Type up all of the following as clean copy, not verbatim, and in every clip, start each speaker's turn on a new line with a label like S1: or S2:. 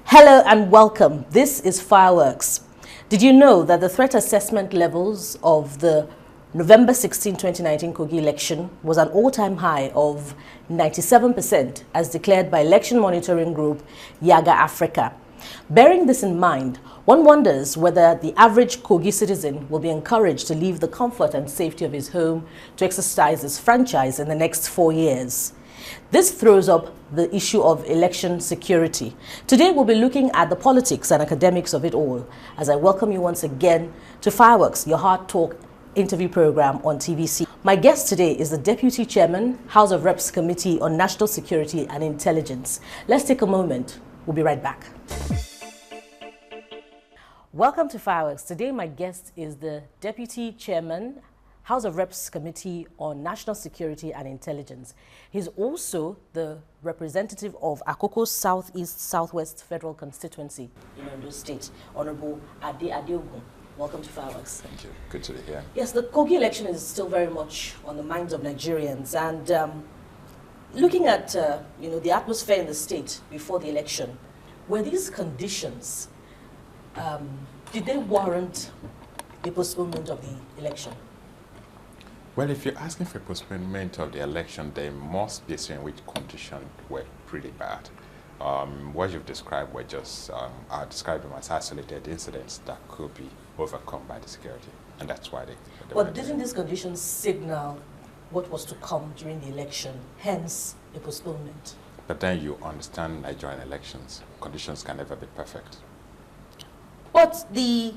S1: Hello and welcome. This is Fireworks. Did you know that the threat assessment levels of the November 16, 2019 Kogi election was an all-time high of 97% as declared by election monitoring group Yaga Africa? Bearing this in mind, one wonders whether the average Kogi citizen will be encouraged to leave the comfort and safety of his home to exercise his franchise in the next 4 years. This throws up the issue of election security. Today we'll be looking at the politics and academics of it all, as I welcome you once again to Fireworks, your Hard Talk interview program on TVC. My guest today is the Deputy Chairman, House of Reps Committee on National Security and Intelligence. Let's take a moment. We'll be right back. Welcome to Fireworks. Today my guest is the Deputy Chairman, House of Reps Committee on National Security and Intelligence. He's also the representative of Akoko's Southeast Southwest Federal Constituency in Ondo State, Honourable Ade Adeogun. Welcome to Fireworks.
S2: Thank you. Good to be here.
S1: Yes, the Kogi election is still very much on the minds of Nigerians, and looking at the atmosphere in the state before the election, were these conditions, did they warrant the postponement of the election?
S2: Well, if you're asking for postponement of the election, there must be a certain which conditions were pretty bad. What you've described were just, I describe them as isolated incidents that could be overcome by the security, and that's why they
S1: But didn't these conditions signal what was to come during the election, hence a postponement?
S2: But then you understand Nigerian elections. Conditions can never be perfect.
S1: But the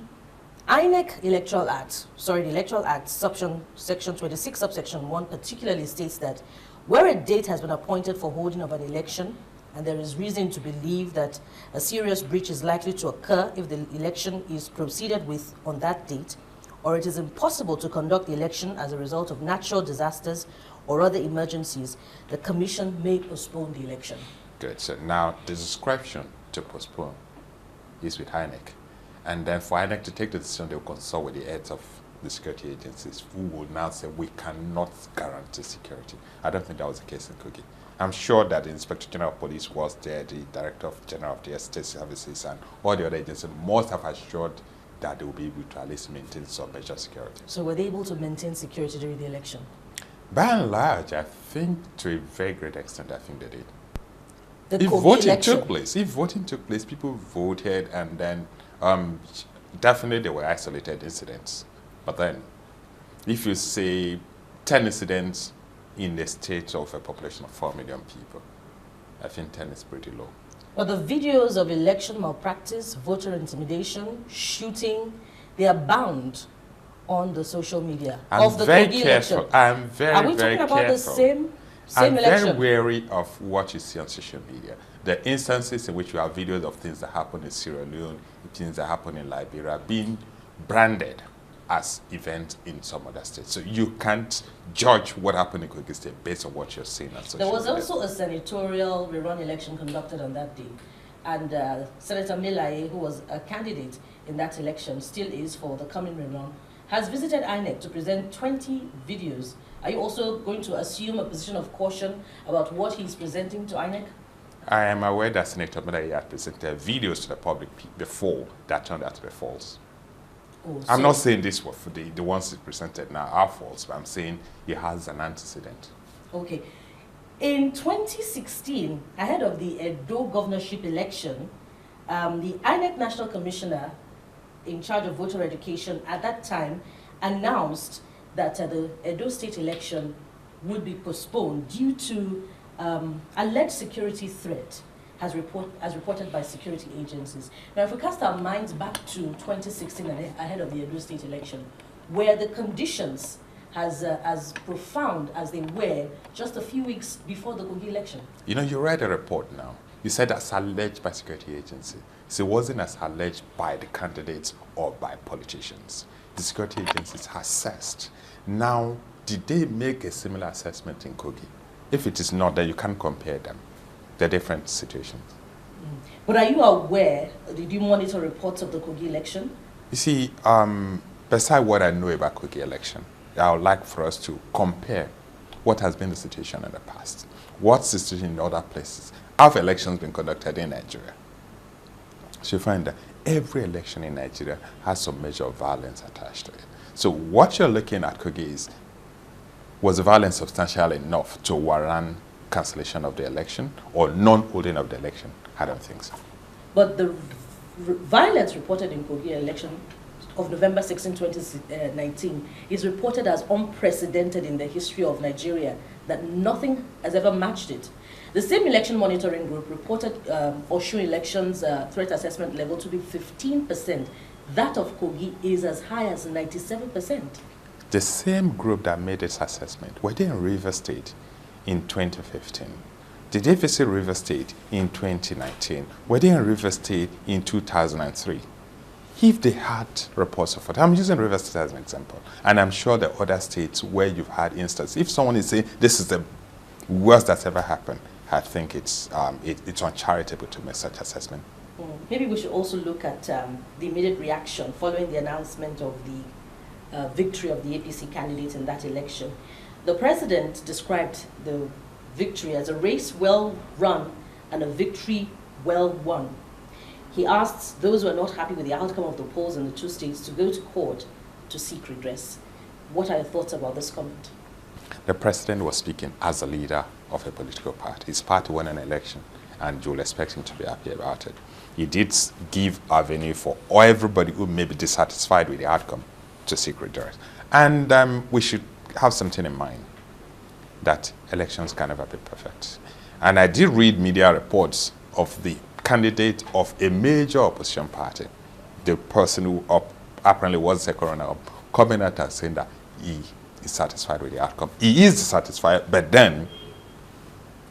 S1: INEC Electoral Act, the Electoral Act, Section 26, subsection 1, particularly states that where a date has been appointed for holding of an election, and there is reason to believe that a serious breach is likely to occur if the election is proceeded with on that date, or it is impossible to conduct the election as a result of natural disasters or other emergencies, the Commission may postpone the election.
S2: Good. So now the description to postpone is with INEC. And then for INEC to take the decision, they will consult with the heads of the security agencies who will now say, we cannot guarantee security. I don't think that was the case in Kogi. I'm sure that the Inspector General of Police was there, the Director General of the Estate Services, and all the other agencies must have assured that they will be able to at least maintain some measure of security.
S1: So were they able to maintain security during the election?
S2: By and large, I think to a very great extent, I think they did.
S1: The
S2: If
S1: Kogi
S2: voting took place, people voted, and then definitely there were isolated incidents. But then, if you say 10 incidents in a state of a population of 4 million people, I think 10 is pretty low.
S1: But the videos of election malpractice, voter intimidation, shooting, they are bound on the social media of the Kogi election.
S2: I'm very,
S1: Are we
S2: very
S1: talking
S2: careful.
S1: about the same
S2: I'm
S1: election?
S2: very wary of what you see on social media. The instances in which you have videos of things that happen in Sierra Leone, things that happen in Liberia, being branded as events in some other states. So you can't judge what happened in Kogi State based on what you're seeing on social media.
S1: There was also a senatorial rerun election conducted on that day. And Senator Milaye, who was a candidate in that election, still is for the coming rerun, has visited INEC to present 20 videos. Are you also going to assume a position of caution about what he's presenting to INEC?
S2: I am aware that Senator Milaye had presented videos to the public before that turned out to be false.
S1: Oh,
S2: I'm not saying this for the ones he presented now are false, but I'm saying he has an antecedent.
S1: Okay. In 2016, ahead of the Edo governorship election, the INEC National Commissioner in charge of voter education at that time announced that the Edo state election would be postponed due to alleged security threat as reported by security agencies. Now, if we cast our minds back to 2016 ahead of the Edo state election, were the conditions as profound as they were just a few weeks before the Kogi election? You
S2: know, you read a report now. You said that's alleged by security agency. So it wasn't as alleged by the candidates or by politicians. The security agencies assessed. Now, did they make a similar assessment in Kogi? If it is not, then you can't compare them. They're different situations.
S1: But are you aware, did you monitor reports of the Kogi election?
S2: You see, beside what I know about Kogi election, I would like for us to compare what has been the situation in the past. What's the situation in other places? Have elections been conducted in Nigeria? So you find that every election in Nigeria has some measure of violence attached to it. So what you're looking at, Kogi, was the violence substantial enough to warrant cancellation of the election or non-holding of the election? I don't think so.
S1: But the violence reported in Kogi election of November 16, 2019 is reported as unprecedented in the history of Nigeria, that nothing has ever matched it. The same election monitoring group reported Osun elections threat assessment level to be 15%. That of Kogi is as high as 97%.
S2: The same group that made this assessment, were they in River State in 2015? Did they visit River State in 2019? Were they in River State in 2003? If they had reports of it, I'm using River State as an example, and I'm sure there are other states where you've had instances. If someone is saying this is the worst that's ever happened, I think it's uncharitable to make such assessment.
S1: Maybe we should also look at the immediate reaction following the announcement of the victory of the APC candidate in that election. The president described the victory as a race well run and a victory well won. He asked those who are not happy with the outcome of the polls in the two states to go to court to seek redress. What are your thoughts about this comment?
S2: The president was speaking as a leader of a political party. His party won an election, and you'll expect him to be happy about it. He did give avenue for everybody who may be dissatisfied with the outcome to seek redress. And we should have something in mind, that elections can never be perfect. And I did read media reports of the candidate of a major opposition party, the person who apparently was the coroner, coming out and saying that he is satisfied with the outcome. He is satisfied, but then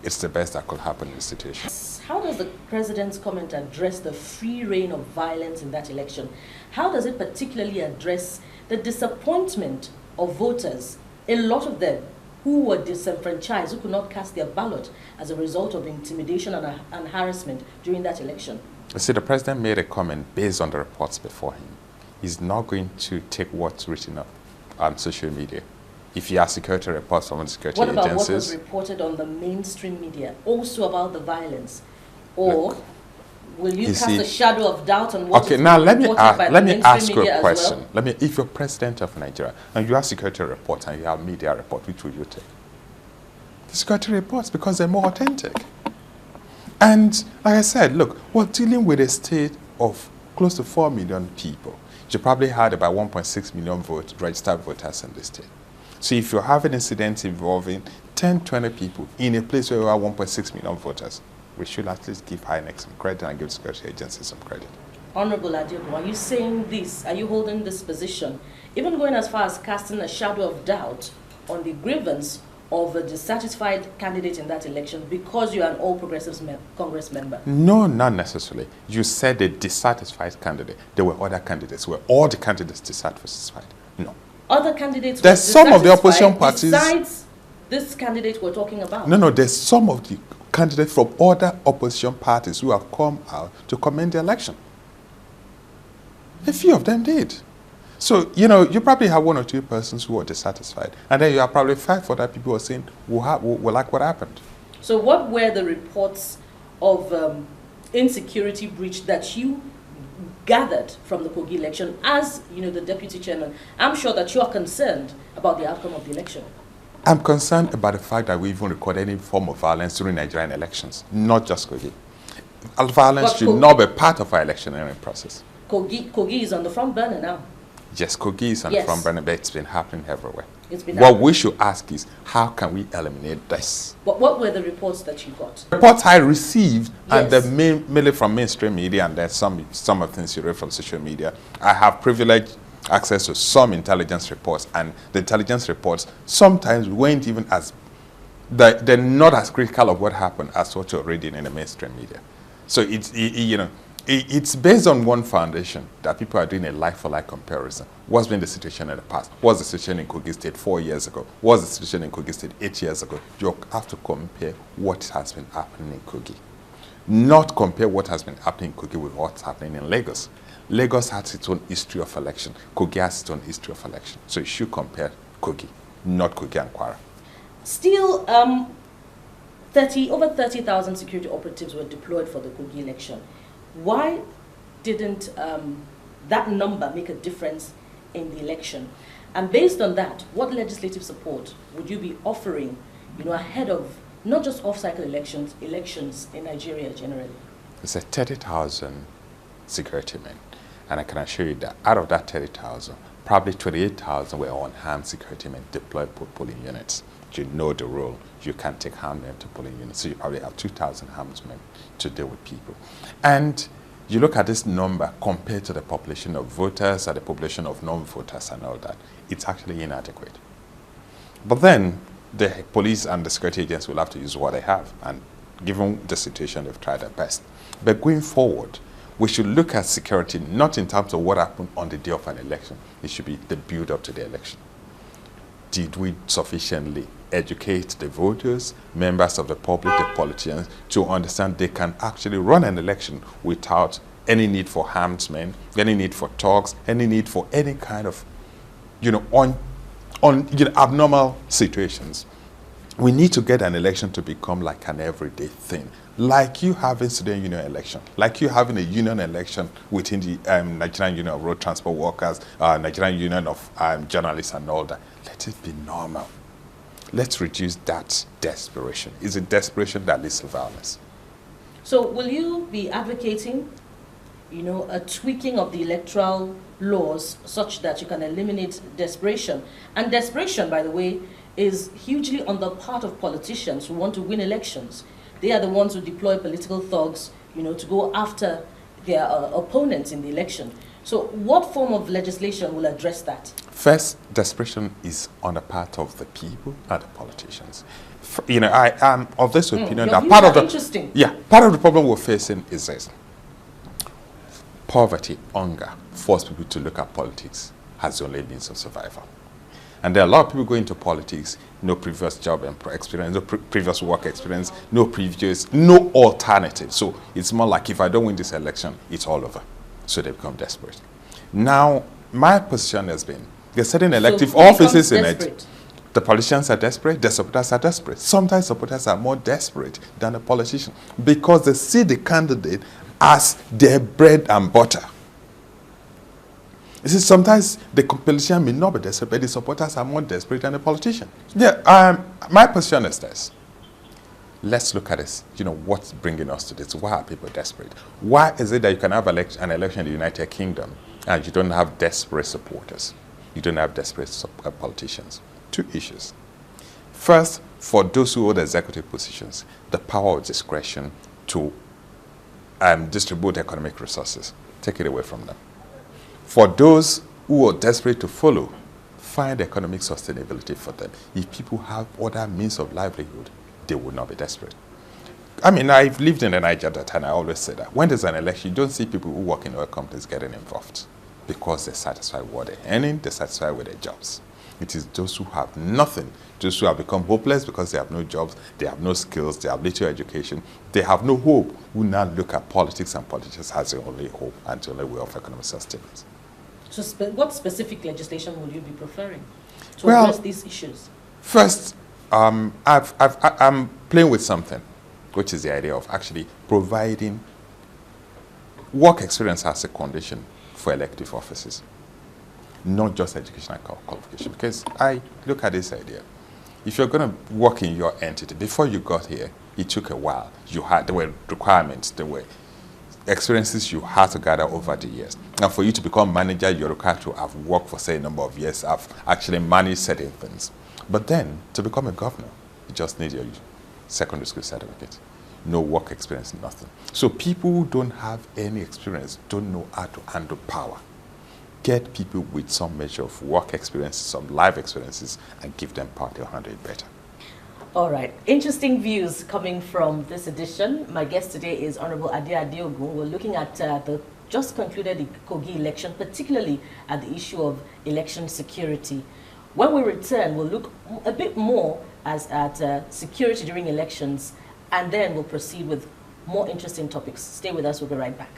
S2: it's the best that could happen in the situation.
S1: How does the president's comment address the free reign of violence in that election? How does it particularly address the disappointment of voters, a lot of them who were disenfranchised, who could not cast their ballot as a result of intimidation and harassment during that election?
S2: You see, the president made a comment based on the reports before him. He's not going to take what's written up on social media. If he has security reports from the security agencies...
S1: What about what was reported on the mainstream media, also about the violence? Or will you cast a shadow of doubt on what is reported by the mainstream media as well? Let me ask you a question.
S2: If you're president of Nigeria and you have security reports and you have media reports, which will you take? The security reports, because they're more authentic. And like I said, look, we're dealing with a state of close to 4 million people. You probably had about 1.6 million registered voters in this state. So if you have an incident involving 10, 20 people in a place where you have 1.6 million voters, we should at least give INEC some credit and give security agencies some credit.
S1: Honourable Ade Adeogun, are you saying this, are you holding this position, even going as far as casting a shadow of doubt on the grievance of a dissatisfied candidate in that election because you are an All Progressives Congress member?
S2: No, not necessarily. You said a dissatisfied candidate. There were other candidates. Were all the candidates dissatisfied? No.
S1: Other candidates
S2: there's some of the opposition parties
S1: besides this candidate we're talking about.
S2: No, there's some of the candidates from other opposition parties who have come out to commend the election. A few of them did. So, you know, you probably have 1 or 2 persons who are dissatisfied, and then you have probably 5 other people who are saying, we like what happened.
S1: So what were the reports of insecurity breach that you gathered from the Kogi election as, you know, the deputy chairman? I'm sure that you are concerned about the outcome of the election.
S2: I'm concerned about the fact that we even record any form of violence during Nigerian elections, not just Kogi. Violence should not be part of our electioneering process.
S1: Kogi is on the front burner now.
S2: Yes, Kogi is on the front burner, but it's been happening everywhere.
S1: What
S2: we should ask is, how can we eliminate this?
S1: What were the reports that you got?
S2: Reports I received, and they're mainly from mainstream media, and there's some of the things you read from social media. I have privileged access to some intelligence reports, and the intelligence reports sometimes weren't even as, they're not as critical of what happened as what you're reading in the mainstream media. So it's based on one foundation that people are doing a like-for-like comparison. What's been the situation in the past? What's the situation in Kogi State 4 years ago? What's the situation in Kogi State 8 years ago? You have to compare what has been happening in Kogi. Not compare what has been happening in Kogi with what's happening in Lagos. Lagos has its own history of election. Kogi has its own history of election. So you should compare Kogi, not Kogi and Kwara.
S1: Still, over 30,000 security operatives were deployed for the Kogi election. Why didn't that number make a difference in the election? And based on that, what legislative support would you be offering, ahead of not just off-cycle elections in Nigeria generally?
S2: It's a 30,000 security men. And I can assure you that out of that 30,000, probably 28,000 were unarmed security men deployed to polling units. You know the rule. You can't take armed men to polling units. So you probably have 2,000 armed men to deal with people. And you look at this number compared to the population of voters and the population of non-voters and all that, it's actually inadequate. But then the police and the security agents will have to use what they have. And given the situation, they've tried their best. But going forward, we should look at security not in terms of what happened on the day of an election. It should be the build-up to the election. Did we sufficiently educate the voters, members of the public, the politicians, to understand they can actually run an election without any need for armed men, any need for thugs, any need for any kind of, abnormal situations? We need to get an election to become like an everyday thing. Like you having student union election, like you having a union election within the Nigerian Union of Road Transport Workers, Nigerian Union of Journalists and all that. Let it be normal. Let's reduce that desperation. It's a desperation that leads to violence.
S1: So will you be advocating, a tweaking of the electoral laws such that you can eliminate desperation? And desperation, by the way, is hugely on the part of politicians who want to win elections. They are the ones who deploy political thugs, to go after their opponents in the election. So what form of legislation will address that?
S2: First, desperation is on the part of the people and the politicians. I am of this opinion that part of the problem we're facing is this. Poverty, hunger, force people to look at politics as the only means of survival. And there are a lot of people going into politics, no previous job experience, no previous work experience, no alternative. So it's more like, if I don't win this election, it's all over. So they become desperate. Now, my position has been, there are certain elective offices in it. The politicians are desperate, the supporters are desperate. Sometimes supporters are more desperate than the politician because they see the candidate as their bread and butter. You see, sometimes the politician may not be desperate, but the supporters are more desperate than the politician. Yeah, my position is this. Let's look at this. What's bringing us to this? Why are people desperate? Why is it that you can have an election in the United Kingdom and you don't have desperate supporters? You don't have desperate politicians. Two issues. First, for those who hold executive positions, the power of discretion to distribute economic resources. Take it away from them. For those who are desperate to follow, find economic sustainability for them. If people have other means of livelihood, they will not be desperate. I mean, I've lived in the Niger Delta, and I always say that when there's an election, you don't see people who work in oil companies getting involved because they're satisfied with what they're earning, they're satisfied with their jobs. It is those who have nothing, those who have become hopeless because they have no jobs, they have no skills, they have little education, they have no hope, who now look at politics and politicians as the only hope and the only way of economic sustenance.
S1: So what specific legislation would you be preferring to address these issues?
S2: First, I'm playing with something, which is the idea of actually providing work experience as a condition for elective offices, not just educational qualification. Because I look at this idea. If you're going to work in your entity, before you got here, it took a while. There were requirements, there were experiences you had to gather over the years. And for you to become manager, you're required to have worked for, say, a number of years, have actually managed certain things. But then, to become a governor, you just need your secondary school certificate. No work experience, nothing. So people who don't have any experience don't know how to handle power. Get people with some measure of work experience, some life experiences, and give them power to handle it better.
S1: All right. Interesting views coming from this edition. My guest today is Honourable Ade Adeogun. We're looking at the just concluded Kogi election, particularly at the issue of election security. When we return, we'll look a bit more at security during elections, and then we'll proceed with more interesting topics. Stay with us. We'll be right back.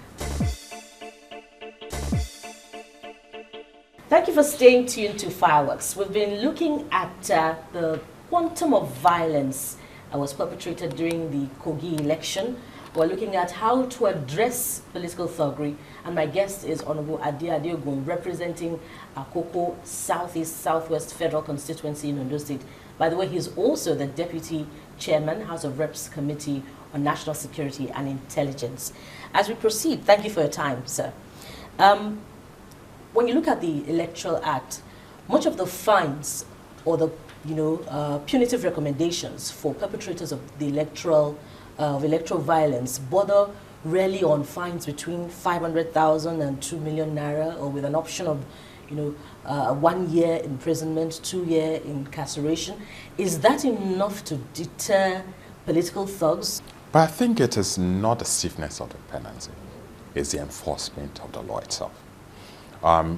S1: Thank you for staying tuned to Fireworks. We've been looking at the quantum of violence that was perpetrated during the Kogi election. We're looking at how to address political thuggery, and my guest is Honourable Ade Adeogun, representing Akoko Southeast Southwest Federal Constituency in Ondo State. By the way, he's also the Deputy Chairman, House of Reps Committee on National Security and Intelligence. As we proceed, thank you for your time, sir. When you look at the Electoral Act, much of the fines or the punitive recommendations for perpetrators of the electoral violence border rarely on fines between 500,000 and 2 million naira, or with an option of 1 year imprisonment, 2-year incarceration. Is that enough to deter political thugs?
S2: But I think it is not the stiffness of the penalty, it's the enforcement of the law itself.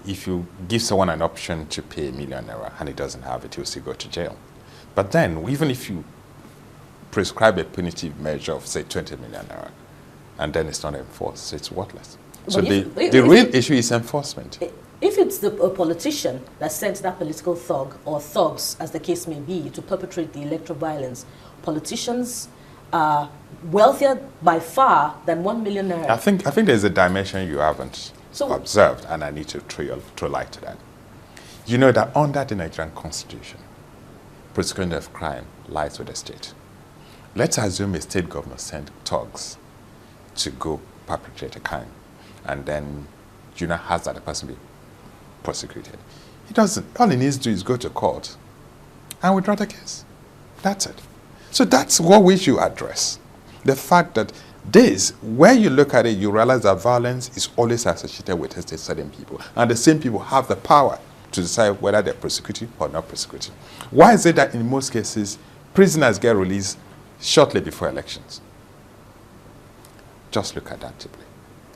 S2: If you give someone an option to pay ₦1 million and he doesn't have it, he'll still go to jail. But then, even if you prescribe a punitive measure of, say, 20 million naira, and then it's not enforced, it's worthless. So the real issue is enforcement.
S1: If it's a politician that sent that political thug, or thugs, as the case may be, to perpetrate the electoral violence, politicians are wealthier by far than 1 million naira.
S2: I think there's a dimension you haven't observed, and I need to throw light to that. You know that under the Nigerian Constitution, prosecution of crime lies with the state. Let's assume a state governor sent thugs to go perpetrate a crime, and then has that the person be prosecuted. He doesn't. All he needs to do is go to court and withdraw the case. That's it. So that's what we should address. The fact that where you look at it, you realize that violence is always associated with certain people. And the same people have the power to decide whether they're prosecuted or not prosecuted. Why is it that in most cases, prisoners get released shortly before elections? Just look at that deeply.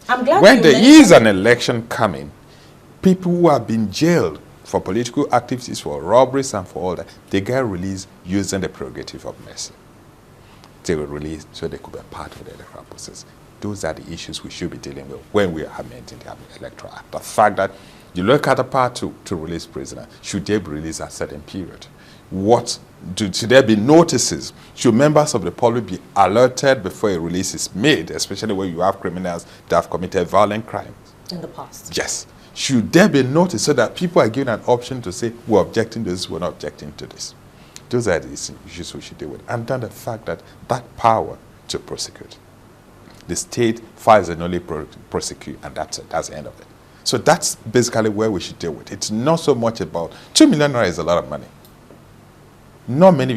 S1: I'm glad
S2: when there is an election coming, people who have been jailed for political activities, for robberies and for all that, they get released using the prerogative of mercy. They were released so they could be part of the electoral process. Those are the issues we should be dealing with when we are amending the Electoral Act. The fact that you look at the power to release prisoners, should they be released at a certain period? Should there be notices? Should members of the public be alerted before a release is made, especially when you have criminals that have committed violent crimes?
S1: In the past.
S2: Yes. Should there be notice so that people are given an option to say, we're objecting to this, we're not objecting to this? Those are the issues we should deal with. And then the fact that power to prosecute. The state files and only prosecute, and that's it. That's the end of it. So that's basically where we should deal with. It's not so much about 2 million naira is a lot of money. Not many,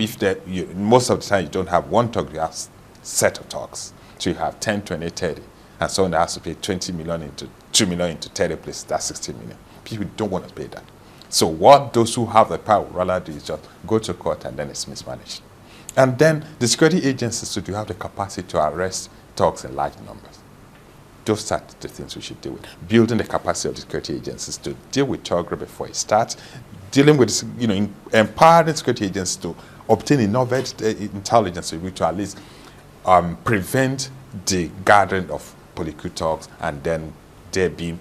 S2: most of the time you don't have one talk, you have set of talks. So you have 10, 20, 30. And someone that has to pay 20 million into 2 million into 30 places, that's 60 million. People don't want to pay that. So what those who have the power rather do is just go to court, and then it's mismanaged. And then the security agencies do have the capacity to arrest thugs in large numbers. Those are the things we should deal with. Building the capacity of the security agencies to deal with thuggery before it starts. Dealing with, empowering security agencies to obtain enough intelligence to at least prevent the gathering of political thugs, and then they're being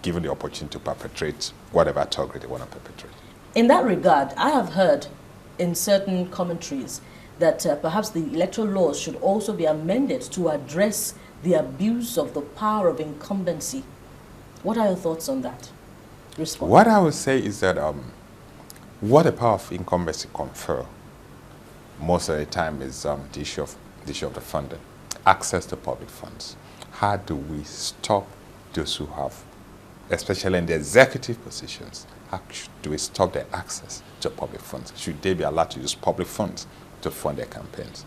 S2: given the opportunity to perpetrate whatever thuggery they want to perpetrate.
S1: In that regard, I have heard in certain commentaries that perhaps the electoral laws should also be amended to address the abuse of the power of incumbency. What are your thoughts on that? Respond.
S2: What I would say is that what the power of incumbency confer most of the time is the issue of the funding, access to public funds. How do we stop those who have, especially in the executive positions, how do we stop their access to public funds? Should they be allowed to use public funds to fund their campaigns?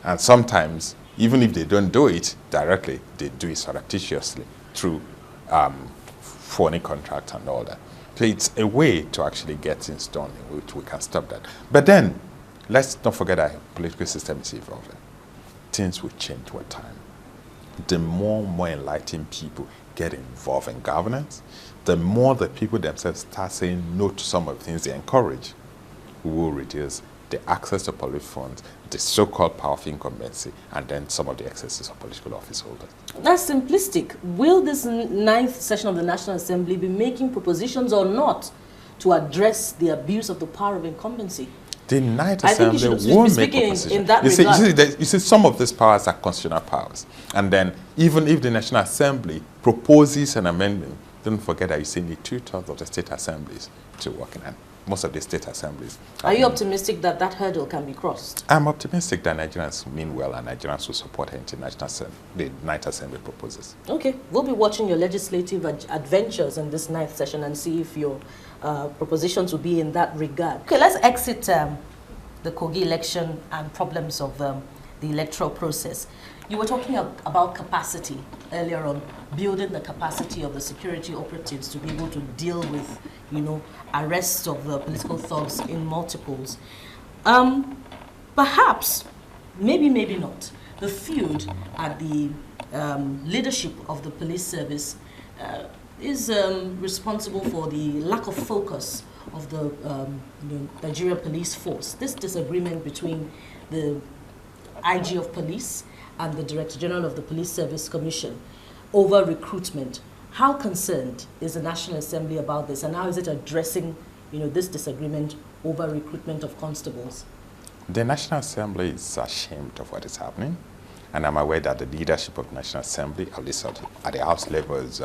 S2: And sometimes, even if they don't do it directly, they do it surreptitiously through phony contracts and all that. So it's a way to actually get things done in which we can stop that. But then, let's not forget that the political system is evolving. Things will change with time. The more enlightened people get involved in governance, the more the people themselves start saying no to some of the things they encourage, we will reduce the access to public funds, the so-called power of incumbency, and then some of the excesses of political office holders.
S1: That's simplistic. Will this 9th session of the National Assembly be making propositions or not to address the abuse of the power of incumbency?
S2: The Ninth
S1: I think
S2: Assembly
S1: you
S2: will
S1: should be
S2: make
S1: speaking
S2: proposition.
S1: in that
S2: you
S1: regard.
S2: you see, some of these powers are constitutional powers. And then, even if the National Assembly proposes an amendment, don't forget that you still need 2/3 of the state assemblies to work in. And most of the state assemblies.
S1: Are you optimistic that that hurdle can be crossed?
S2: I'm optimistic that Nigerians mean well and Nigerians will support the Ninth Assembly proposes.
S1: Okay, we'll be watching your legislative adventures in this 9th session and see if your propositions will be in that regard. Okay, let's exit the Kogi election and problems of the electoral process. You were talking about capacity earlier on, building the capacity of the security operatives to be able to deal with, arrests of the political thugs in multiples. Perhaps, maybe not, the feud at the leadership of the police service is responsible for the lack of focus of the Nigerian police force. This disagreement between the IG of police and the Director General of the Police Service Commission over recruitment. How concerned is the National Assembly about this, and how is it addressing, this disagreement over recruitment of constables?
S2: The National Assembly is ashamed of what is happening, and I'm aware that the leadership of the National Assembly, at least at the House level, is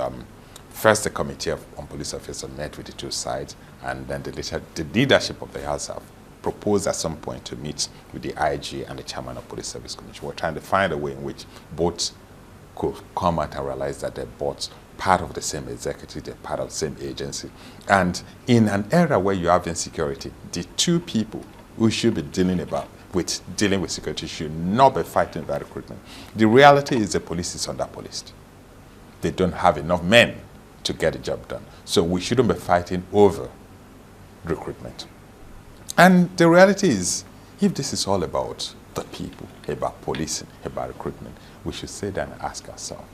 S2: first the Committee on Police Affairs met with the two sides, and then the leadership of the House have proposed at some point to meet with the IG and the Chairman of Police Service Commission. We're trying to find a way in which both could come out and realize that they're both part of the same executive, they're part of the same agency. And in an era where you have insecurity, the two people who should be dealing with security should not be fighting about recruitment. The reality is the police is under-policed. They don't have enough men to get the job done. So we shouldn't be fighting over recruitment. And the reality is, if this is all about the people, about policing, about recruitment, we should sit down and ask ourselves,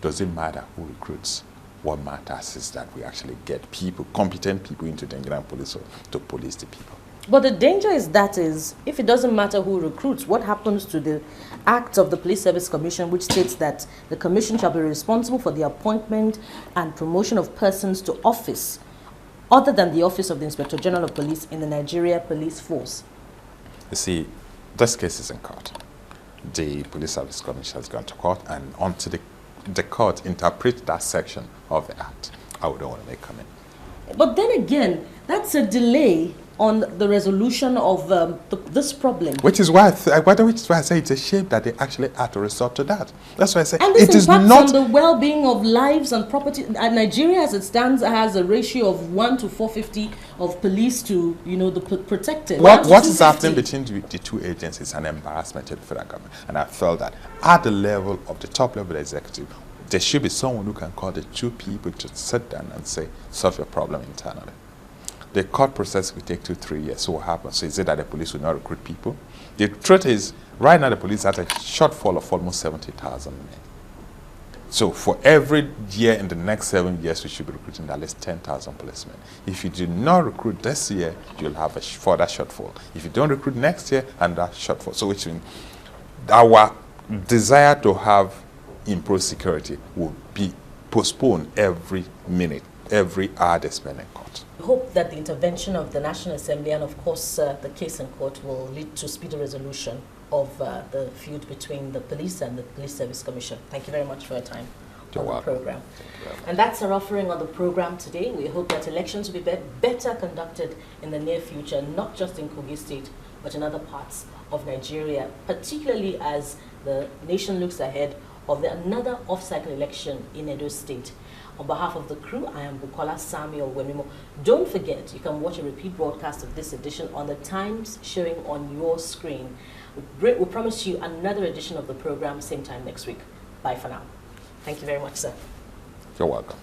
S2: does it matter who recruits? What matters is that we actually get people, competent people into the Nigerian police to police the people.
S1: But the danger is if it doesn't matter who recruits, what happens to the Act of the Police Service Commission, which states that the commission shall be responsible for the appointment and promotion of persons to office other than the office of the Inspector General of Police in the Nigeria Police Force?
S2: You see, this case is in court. The Police Service Commission has gone to court, and until the court interprets that section of the Act, I wouldn't want to make comment.
S1: But then again, that's a delay on the resolution of this problem.
S2: Which is why I say it's a shame that they actually had to resort to that. That's why I say
S1: and this
S2: it is
S1: impacts
S2: not
S1: on the well-being of lives and property. And Nigeria, as it stands, has a ratio of 1 to 450 of police to the protected.
S2: What is happening between the two agencies is an embarrassment to the federal government. And I felt that at the level of the top level executive, there should be someone who can call the two people to sit down and say, solve your problem internally. The court process will take 2-3 years. So what happens? So is it that the police will not recruit people? The truth is, right now the police has a shortfall of almost 70,000 men. So for every year in the next 7 years, we should be recruiting at least 10,000 policemen. If you do not recruit this year, you'll have a further shortfall. If you don't recruit next year, another shortfall. So which means our desire to have improved security will be postponed every minute, every hour they spend in court.
S1: We hope that the intervention of the National Assembly and, of course, the case in court will lead to speedy resolution of the feud between the police and the Police Service Commission. Thank you very much for your time on the program. And that's our offering on the program today. We hope that elections will be better conducted in the near future, not just in Kogi State, but in other parts of Nigeria, particularly as the nation looks ahead of another off-cycle election in Edo State. On behalf of the crew, I am Bukola Samuel-Wemimo. Don't forget, you can watch a repeat broadcast of this edition on the times showing on your screen. We promise you another edition of the program, same time next week. Bye for now. Thank you very much, sir.
S2: You're welcome.